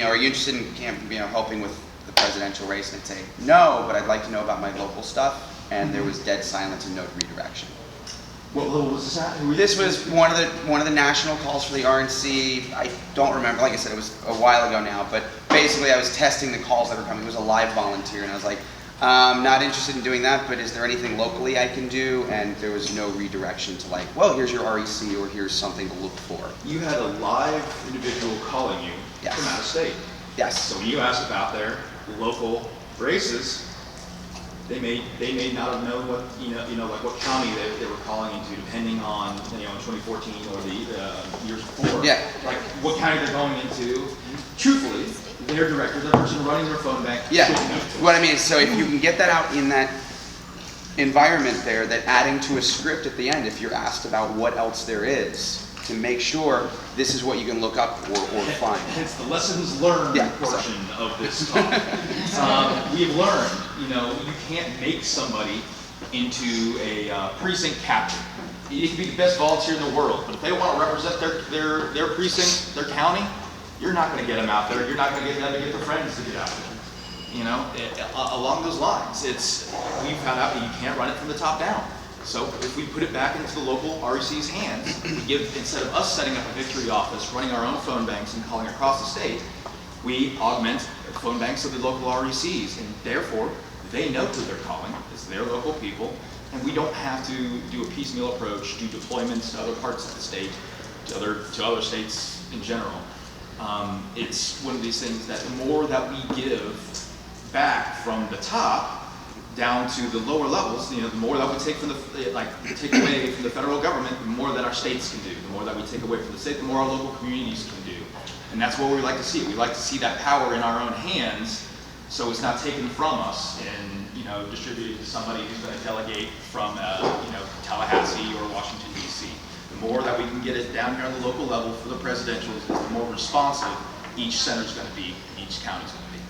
are you interested in helping with the presidential race? And I'd say, no, but I'd like to know about my local stuff. And there was dead silence and no redirection. What level was this at? This was one of the national calls for the RNC. I don't remember. Like I said, it was a while ago now. But basically, I was testing the calls that were coming. It was a live volunteer, and I was like, not interested in doing that. But is there anything locally I can do? And there was no redirection to like, well, here's your REC or here's something to look for. You had a live individual calling you Yes. from out of state. Yes. So when you asked about their local races, they may not have known what like what county they were calling into, depending on in 2014 or the years before. Yeah. Like what county they're going into. Truthfully, their director, the person running their phone bank. Yeah. What I mean is, so if you can get that out in that environment there, that adding to a script at the end, if you're asked about what else there is, to make sure this is what you can look up or find. It's the lessons learned portion of this talk. We've learned, you can't make somebody into a precinct captain. You can be the best volunteer in the world, but if they want to represent their precinct, their county, you're not going to get them out there. You're not going to get them to get their friends to get out there. Along those lines, we've found out that you can't run it from the top down. So if we put it back into the local REC's hands, instead of us setting up a victory office, running our own phone banks and calling across the state, we augment phone banks of the local RECs, and therefore they know who they're calling. It's their local people, and we don't have to do a piecemeal approach, do deployments to other parts of the state, to other states in general. It's one of these things that the more that we give back from the top down to the lower levels, the more that we take from take away from the federal government, the more that our states can do. The more that we take away from the state, the more our local communities can do. And that's what we like to see. We like to see that power in our own hands, so it's not taken from us and distributed to somebody who's going to delegate from Tallahassee or Washington D.C. The more that we can get it down here on the local level for the presidentials, the more responsive each senator's going to be, each county's going to be.